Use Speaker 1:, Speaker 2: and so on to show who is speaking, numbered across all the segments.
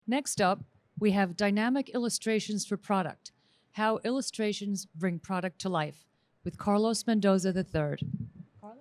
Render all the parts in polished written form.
Speaker 1: Next up, we have dynamic illustrations for product, how illustrations bring product to life, with Carlos Mendoza III. Carlos?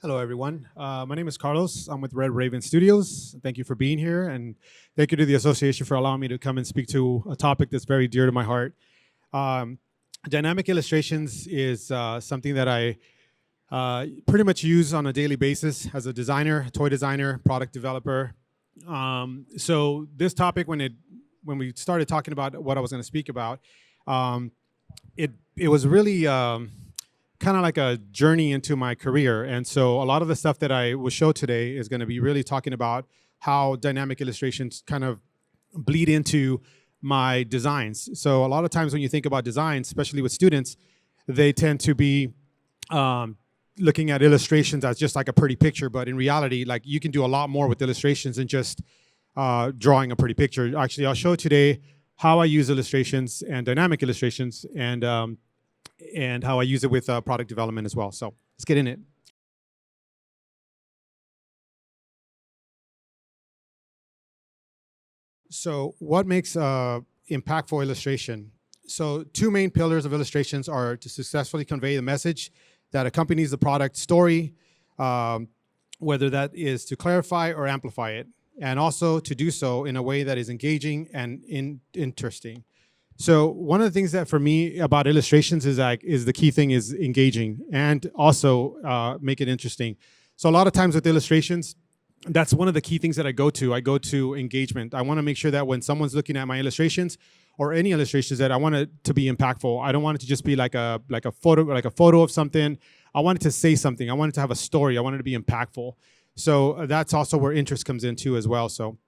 Speaker 2: Hello, everyone. My name is Carlos. I'm with Red Raven Studios. Thank you for being here, and thank you to the association for allowing me to come and speak to a topic that's very dear to my heart. Um, Dynamic illustrations is something that I pretty much use on a daily basis as a designer, toy designer, product developer. So this topic, when we started talking about what I was going to speak about, um, it was really kind of like a journey into my career. And so a lot of the stuff that I will show today is going to be really talking about how dynamic illustrations kind of bleed into my designs. So a lot of times when you think about design, especially with students, they tend to be um, looking at illustrations as just like a pretty picture. But in reality, like you can do a lot more with illustrations than just drawing a pretty picture. Actually, I'll show today how I use illustrations and dynamic illustrations and how I use it with product development as well. So let's get in it. So what makes impactful illustration? So two main pillars of illustrations are to successfully convey the message that accompanies the product story, whether that is to clarify or amplify it, and also to do so in a way that is engaging and interesting. So one of the things that for me about illustrations is the key thing is engaging and also make it interesting. So a lot of times with illustrations, that's one of the key things that I go to. I go to engagement. I want to make sure that when someone's looking at my illustrations or any illustrations, that I want it to be impactful. I don't want it to just be like a photo of something. I want it to say something. I want it to have a story. I want it to be impactful. So that's also where interest comes in too as well. So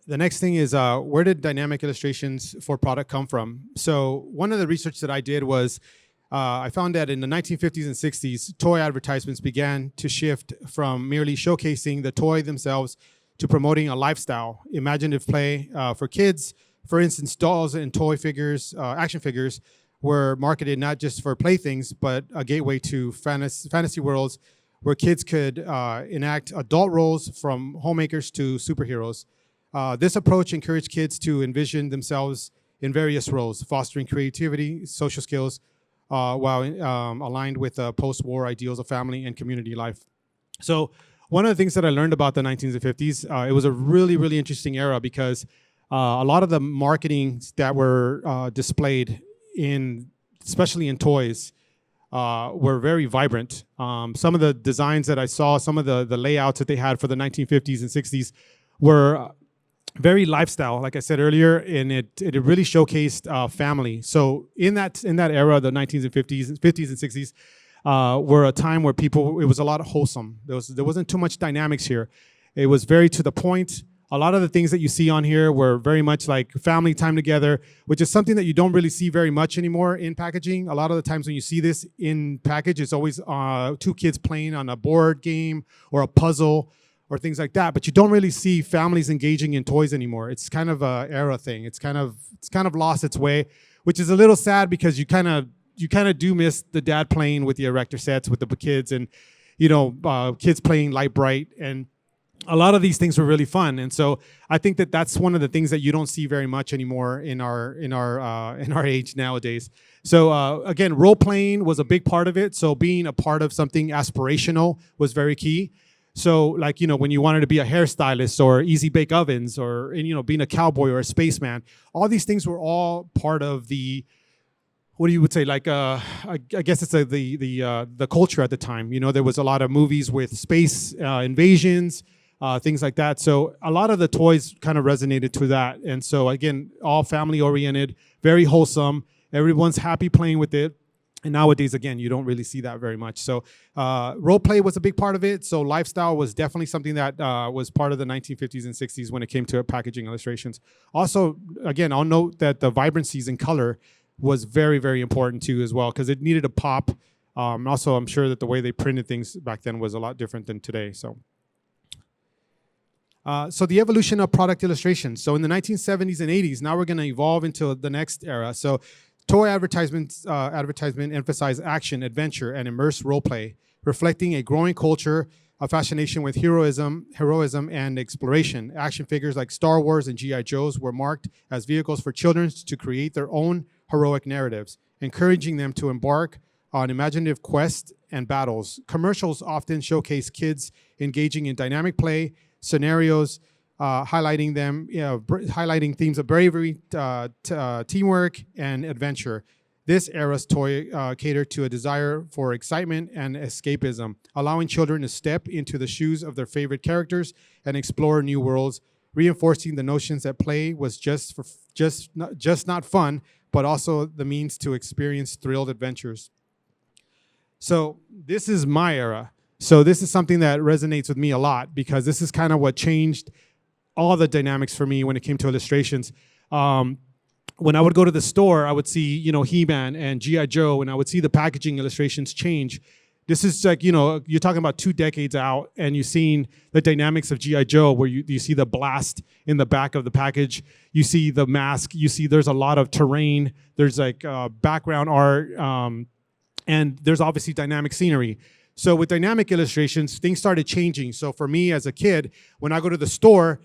Speaker 2: the next thing is where did dynamic illustrations for product come from? So one of the research that I did was I found that in the 1950s and 60s, toy advertisements began to shift from merely showcasing the toy themselves to promoting a lifestyle, imaginative play for kids. For instance, dolls and toy figures, action figures, were marketed not just for playthings, but a gateway to fantasy worlds where kids could enact adult roles from homemakers to superheroes. This approach encouraged kids to envision themselves in various roles, fostering creativity, social skills, while aligned with post-war ideals of family and community life. So one of the things that I learned about the 1950s, it was a really, really interesting era because a lot of the marketing that were displayed especially in toys, were very vibrant. Some of the designs that I saw, some of the layouts that they had for the 1950s and 60s were very lifestyle, like I said earlier, and it really showcased family. So in that era, the 1950s and 60s, were a time where it was a lot of wholesome. There wasn't too much dynamics here. It was very to the point. A lot of the things that you see on here were very much like family time together, which is something that you don't really see very much anymore in packaging. A lot of the times when you see this in package, it's always two kids playing on a board game or a puzzle or things like that. But you don't really see families engaging in toys anymore. It's kind of a era thing. It's kind of lost its way, which is a little sad because you kind of do miss the dad playing with the erector sets with the kids and kids playing light bright, and a lot of these things were really fun. And so I think that that's one of the things that you don't see very much anymore in our age nowadays. So again, role playing was a big part of it. So being a part of something aspirational was very key. So like, when you wanted to be a hairstylist or easy bake ovens or being a cowboy or a spaceman, all these things were all part of the, what you would say, like I guess it's the culture at the time. There was a lot of movies with space invasions, things like that. So a lot of the toys kind of resonated to that. And so again, all family oriented, very wholesome. Everyone's happy playing with it. And nowadays, again, you don't really see that very much. So role play was a big part of it. So lifestyle was definitely something that was part of the 1950s and 60s when it came to packaging illustrations. Also, again, I'll note that the vibrancies in color was very, very important too as well, because it needed a pop. Also, I'm sure that the way they printed things back then was a lot different than today. So the evolution of product illustration. So in the 1970s and 80s, now we're going to evolve into the next era. So toy advertisement emphasize action, adventure, and immerse role play reflecting a growing culture of fascination with heroism and exploration. Action figures like Star Wars and G.I. Joes were marked as vehicles for children to create their own heroic narratives, encouraging them to embark on imaginative quests and battles. Commercials often showcase kids engaging in dynamic play, scenarios, highlighting themes of bravery, teamwork, and adventure. This era's toy catered to a desire for excitement and escapism, allowing children to step into the shoes of their favorite characters and explore new worlds, reinforcing the notions that play was just not fun, but also the means to experience thrilled adventures. So this is my era. So this is something that resonates with me a lot because this is kind of what changed all the dynamics for me when it came to illustrations. When I would go to the store, I would see, He-Man and G.I. Joe, and I would see the packaging illustrations change. This is like, you're talking about 2 decades out, and you've seen the dynamics of G.I. Joe, where you see the blast in the back of the package, you see the mask, you see there's a lot of terrain, there's like background art, and there's obviously dynamic scenery. So with dynamic illustrations, things started changing. So for me as a kid, when I go to the store,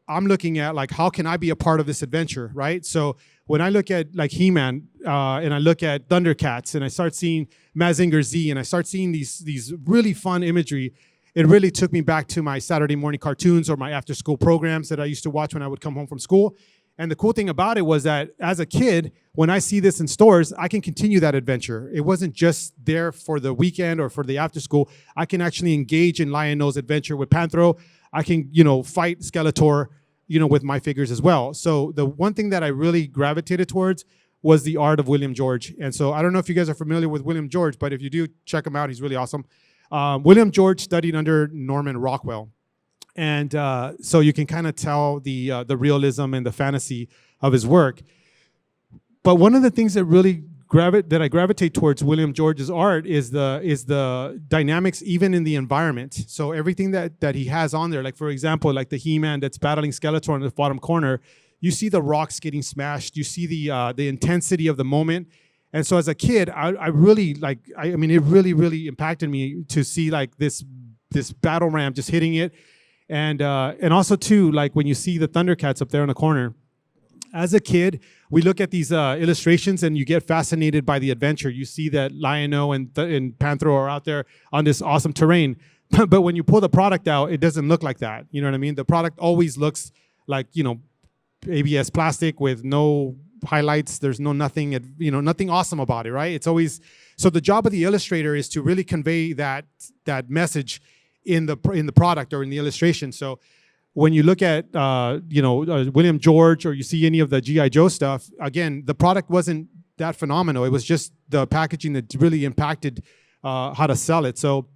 Speaker 2: I'm looking at like, how can I be a part of this adventure, right? So when I look at like He-Man and I look at Thundercats and I start seeing Mazinger Z and I start seeing these really fun imagery, it really took me back to my Saturday morning cartoons or my after school programs that I used to watch when I would come home from school. And the cool thing about it was that as a kid, when I see this in stores, I can continue that adventure. It wasn't just there for the weekend or for the after school. I can actually engage in Lion-O's adventure with Panthro. I can, fight Skeletor, with my figures as well. So the one thing that I really gravitated towards was the art of William George. And so I don't know if you guys are familiar with William George, but if you do, check him out. He's really awesome. William George studied under Norman Rockwell. And so you can kind of tell the realism and the fantasy of his work. But one of the things that really that I gravitate towards William George's art is the dynamics even in the environment. So everything that he has on there, like for example, like the He-Man that's battling Skeletor in the bottom corner, you see the rocks getting smashed, you see the intensity of the moment. And so as a kid, I really it really impacted me to see like this battle ram just hitting it. And also too, like when you see the Thundercats up there in the corner, as a kid, we look at these illustrations and you get fascinated by the adventure. You see that Lion-O and Panthro are out there on this awesome terrain. But when you pull the product out, it doesn't look like that. You know what I mean? The product always looks like, ABS plastic with no highlights. There's nothing awesome about it, right? It's always, so the job of the illustrator is to really convey that message in the product or in the illustration. So when you look at William George or you see any of the G.I. Joe stuff, again, the product wasn't that phenomenal. It was just the packaging that really impacted how to sell it. So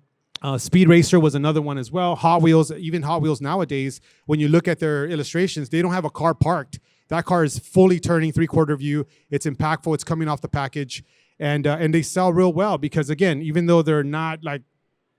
Speaker 2: Speed Racer was another one as well. Hot Wheels, even Hot Wheels nowadays, when you look at their illustrations, they don't have a car parked. That car is fully turning 3/4 view. It's impactful. It's coming off the package, and they sell real well because again, even though they're not going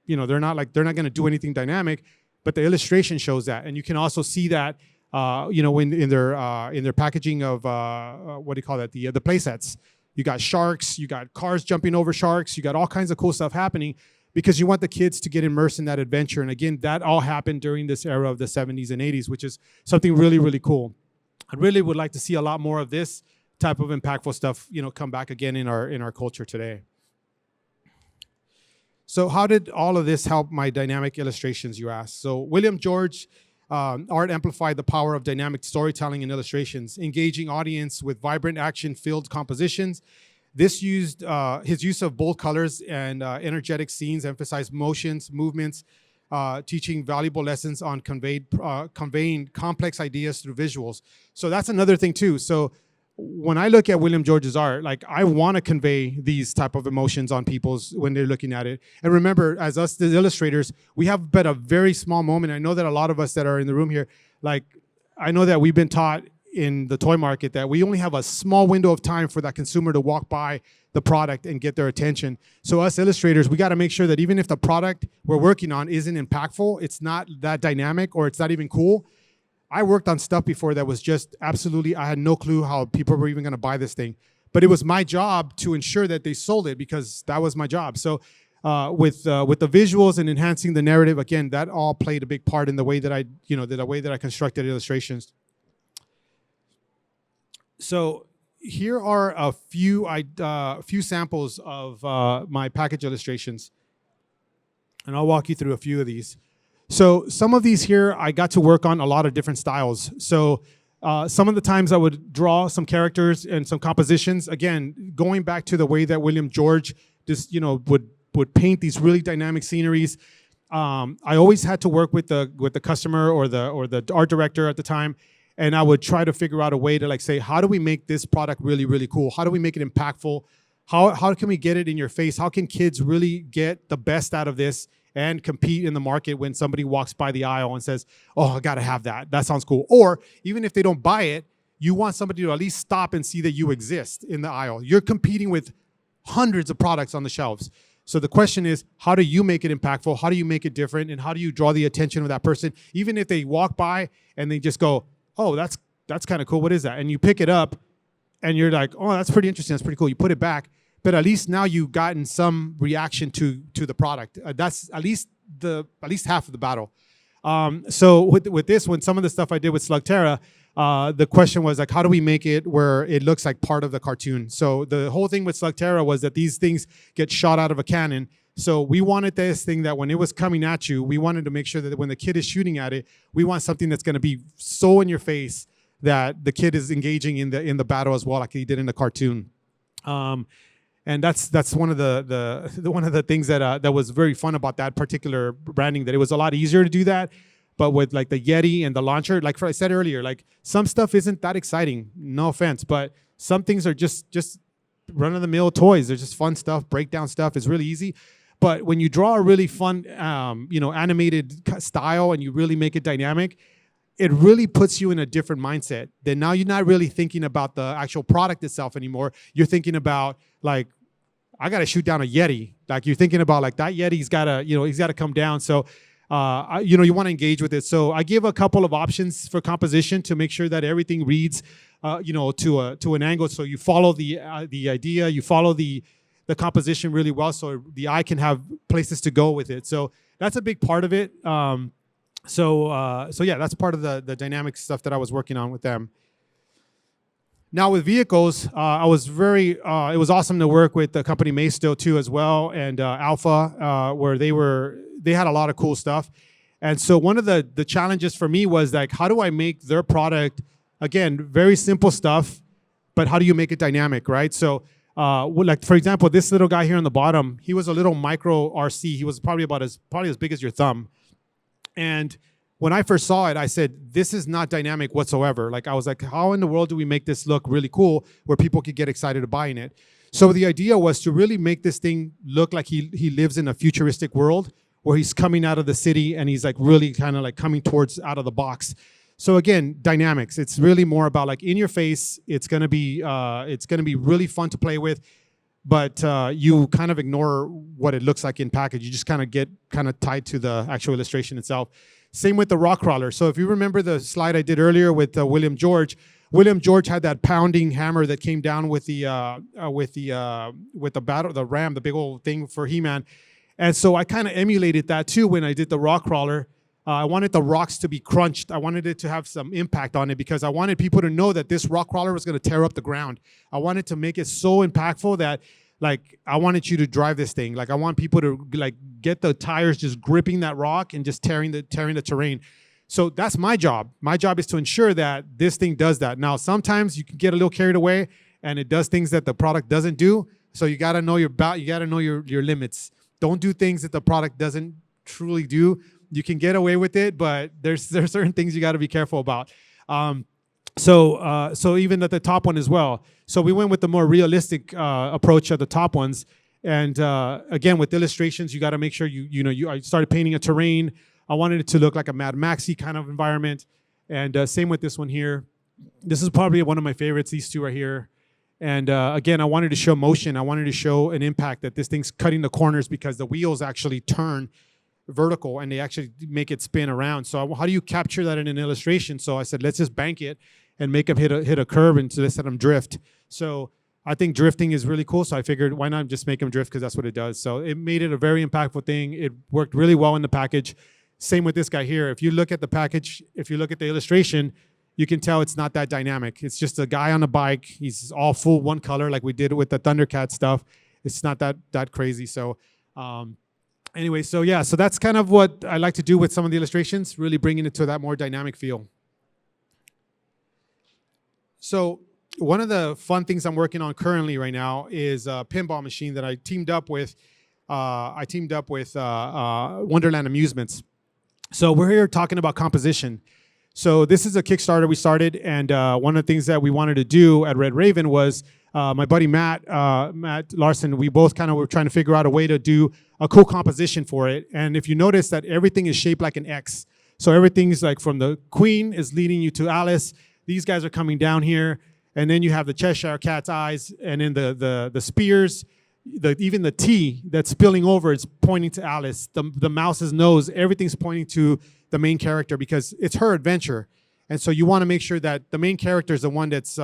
Speaker 2: to do anything dynamic, but the illustration shows that, and you can also see that, in their packaging of what do you call that? The play sets. You got sharks, you got cars jumping over sharks, you got all kinds of cool stuff happening because you want the kids to get immersed in that adventure. And again, that all happened during this era of the 70s and 80s, which is something really, really cool. I really would like to see a lot more of this type of impactful stuff, come back again in our culture today. So how did all of this help my dynamic illustrations, you ask? So William George art amplified the power of dynamic storytelling and illustrations, engaging audience with vibrant action-filled compositions. His use of bold colors and energetic scenes emphasized motions, movements, teaching valuable lessons on conveying complex ideas through visuals. So that's another thing too. So when I look at William George's art, like I want to convey these type of emotions on people's when they're looking at it. And remember, as us the illustrators, we have but a very small moment. I know that a lot of us that are in the room here, like I know that we've been taught in the toy market that we only have a small window of time for that consumer to walk by the product and get their attention. So us illustrators, we got to make sure that even if the product we're working on isn't impactful, it's not that dynamic, or it's not even cool. I worked on stuff before that was just absolutely, I had no clue how people were even going to buy this thing. But it was my job to ensure that they sold it because that was my job. So with the visuals and enhancing the narrative. Again, that all played a big part in the way that I constructed illustrations. So here are a few samples of my package illustrations, and I'll walk you through a few of these. So some of these here, I got to work on a lot of different styles. So some of the times I would draw some characters and some compositions. Again, going back to the way that William George just would paint these really dynamic sceneries. I always had to work with the customer or the art director at the time, and I would try to figure out a way to say, how do we make this product really, really cool? How do we make it impactful? How can we get it in your face? How can kids really get the best out of this and compete in the market when somebody walks by the aisle and says, oh, I gotta have that. That sounds cool. Or even if they don't buy it, you want somebody to at least stop and see that you exist in the aisle. You're competing with hundreds of products on the shelves. So the question is, how do you make it impactful? How do you make it different? And how do you draw the attention of that person? Even if they walk by and they just go, oh, that's kind of cool. What is that? And you pick it up and you're like, oh, that's pretty interesting. That's pretty cool. You put it back. But at least now you've gotten some reaction to the product. That's at least half of the battle. So with this one, some of the stuff I did with Slugterra, the question was how do we make it where it looks like part of the cartoon? So the whole thing with Slugterra was that these things get shot out of a cannon. So we wanted this thing that when it was coming at you, we wanted to make sure that when the kid is shooting at it, we want something that's going to be so in your face that the kid is engaging in the battle as well, like he did in the cartoon. And that's one of the things that was very fun about that particular branding, that it was a lot easier to do that. But with the Yeti and the launcher, like I said earlier, some stuff isn't that exciting, no offense, but some things are just run-of-the-mill toys. They're just fun stuff, breakdown stuff. It's really easy. But when you draw a really fun, animated style and you really make it dynamic, it really puts you in a different mindset. Then now you're not really thinking about the actual product itself anymore. You're thinking about I got to shoot down a Yeti. You're thinking about that Yeti's got to, he's got to come down. So, you want to engage with it. So I give a couple of options for composition to make sure that everything reads, to an angle. So you follow the idea, you follow the composition really well, so the eye can have places to go with it. So that's a big part of it. So yeah, that's part of the dynamic stuff that I was working on with them. Now with vehicles, I was it was awesome to work with the company Maystill too as well, and Alpha, where they had a lot of cool stuff. And so one of the challenges for me was how do I make their product, again, very simple stuff, but how do you make it dynamic, right? So for example, this little guy here on the bottom, he was a little micro RC. He was probably as big as your thumb. And when I first saw it, I said, this is not dynamic whatsoever. I was like, how in the world do we make this look really cool where people could get excited about buying it? So the idea was to really make this thing look like he lives in a futuristic world where he's coming out of the city and he's really kind of coming towards out of the box. So again, dynamics. It's really more about in your face. It's gonna be really fun to play with, but you kind of ignore what it looks like in package. You just kind of get tied to the actual illustration itself. Same with the rock crawler. So if you remember the slide I did earlier with William George had that pounding hammer that came down with the ram, the big old thing for He-Man. And so I kind of emulated that too when I did the rock crawler. I wanted the rocks to be crunched. I wanted it to have some impact on it because I wanted people to know that this rock crawler was going to tear up the ground. I wanted to make it so impactful that I wanted you to drive this thing. I want people to get the tires just gripping that rock and just tearing the terrain. So that's my job. My job is to ensure that this thing does that. Now, sometimes you can get a little carried away and it does things that the product doesn't do. So you got to know your limits. Don't do things that the product doesn't truly do. You can get away with it, but there's certain things you got to be careful about. So even at the top one as well. So we went with the more realistic approach at the top ones. And again, with illustrations, you got to make sure I started painting a terrain. I wanted it to look like a Mad Maxy kind of environment. And same with this one here. This is probably one of my favorites, these two right here. And again, I wanted to show motion. I wanted to show an impact that this thing's cutting the corners because the wheels actually turn vertical and they actually make it spin around. So how do you capture that in an illustration? So I said, let's just bank it and make them hit a curve and so let's let them drift. So I think drifting is really cool, so I figured why not just make them drift, because that's what it does. So it made it a very impactful thing. It worked really well in the package. Same with this guy here. If you look at the package, if you look at the illustration, you can tell it's not that dynamic. It's just a guy on a bike. He's all full one color like we did with the Thundercat stuff. It's not that crazy. So anyway, so yeah, so that's kind of what I like to do with some of the illustrations, really bringing it to that more dynamic feel. So one of the fun things I'm working on currently right now is a pinball machine that I teamed up with. Wonderland Amusements. So we're here talking about composition. So this is a Kickstarter we started, and one of the things that we wanted to do at Red Raven was my buddy Matt Larson. We both kind of were trying to figure out a way to do a cool composition for it. And if you notice that everything is shaped like an X, so everything's like from the Queen is leading you to Alice. These guys are coming down here. And then you have the Cheshire Cat's eyes, and then the spears, even the T that's spilling over is pointing to Alice. The mouse's nose, everything's pointing to the main character because it's her adventure. And so you want to make sure that the main character is the one that's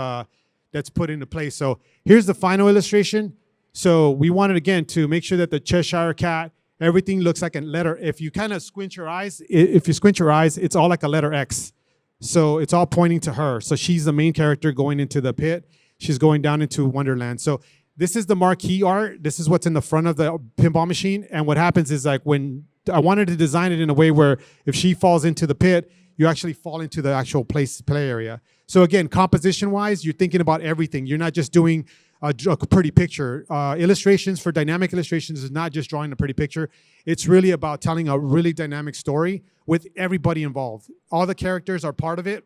Speaker 2: put into place. So here's the final illustration. So we wanted, again, to make sure that the Cheshire Cat, everything looks like a letter. If you kind of squint your eyes, it's all like a letter X. So it's all pointing to her. So she's the main character going into the pit. She's going down into Wonderland. So this is the marquee art. This is what's in the front of the pinball machine. And what happens is, like, when I wanted to design it in a way where if she falls into the pit, you actually fall into the actual play area. So again, composition-wise, you're thinking about everything. You're not just doing a pretty picture. Illustrations for dynamic illustrations is not just drawing a pretty picture. It's really about telling a really dynamic story with everybody involved. All the characters are part of it.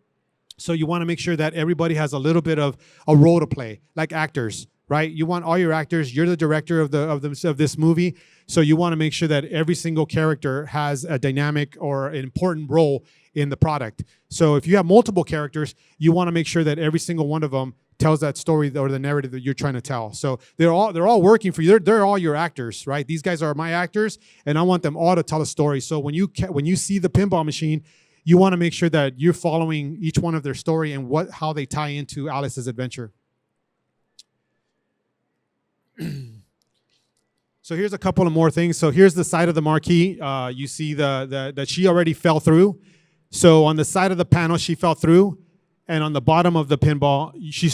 Speaker 2: So you want to make sure that everybody has a little bit of a role to play, like actors, right? You want all your actors. You're the director of this movie. So you want to make sure that every single character has a dynamic or an important role in the product. So if you have multiple characters, you want to make sure that every single one of them tells that story or the narrative that you're trying to tell. So they're all working for you. They're all your actors, right? These guys are my actors, and I want them all to tell a story. So when you see the pinball machine, you want to make sure that you're following each one of their story and how they tie into Alice's adventure. So here's a couple of more things. So here's the side of the marquee. You see that she already fell through. So on the side of the panel, she fell through. And on the bottom of the pinball, she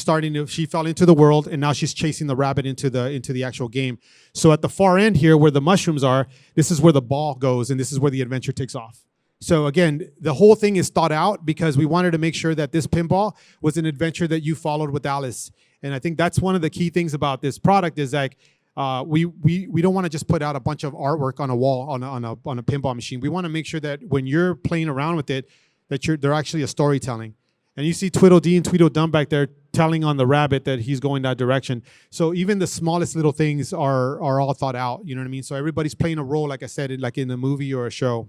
Speaker 2: fell into the world, and now she's chasing the rabbit into the actual game. So at the far end here, where the mushrooms are, this is where the ball goes, and this is where the adventure takes off. So again, the whole thing is thought out because we wanted to make sure that this pinball was an adventure that you followed with Alice. And I think that's one of the key things about this product is like we don't want to just put out a bunch of artwork on a wall on a pinball machine. We want to make sure that when you're playing around with it, that they're actually a storytelling. And you see Tweedledee and Tweedledum back there telling on the rabbit that he's going that direction. So even the smallest little things are all thought out. You know what I mean? So everybody's playing a role, like I said, like in a movie or a show.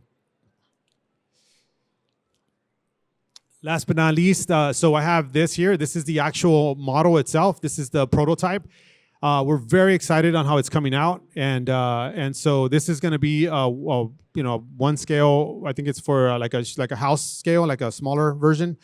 Speaker 2: Last but not least, so I have this here. This is the actual model itself. This is the prototype. We're very excited on how it's coming out, and so this is going to be one scale. I think it's for like a house scale, like a smaller version.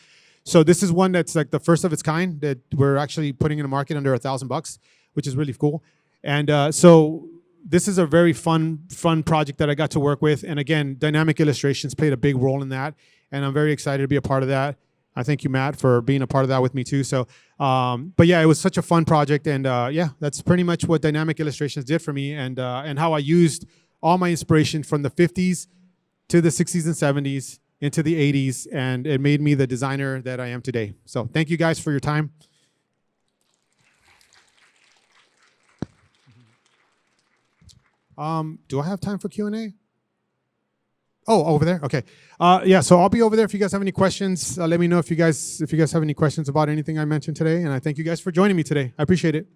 Speaker 2: So this is one that's like the first of its kind that we're actually putting in the market under $1,000, which is really cool. And so this is a very fun project that I got to work with. And again, dynamic illustrations played a big role in that. And I'm very excited to be a part of that. I thank you, Matt, for being a part of that with me too. So, but yeah, it was such a fun project. And yeah, that's pretty much what dynamic illustrations did for me, and how I used all my inspiration from the 50s to the 60s and 70s into the 80s, and it made me the designer that I am today. So thank you guys for your time. Do I have time for Q&A? Oh, over there? Okay. Yeah, so I'll be over there if you guys have any questions. Let me know if you guys have any questions about anything I mentioned today, and I thank you guys for joining me today. I appreciate it.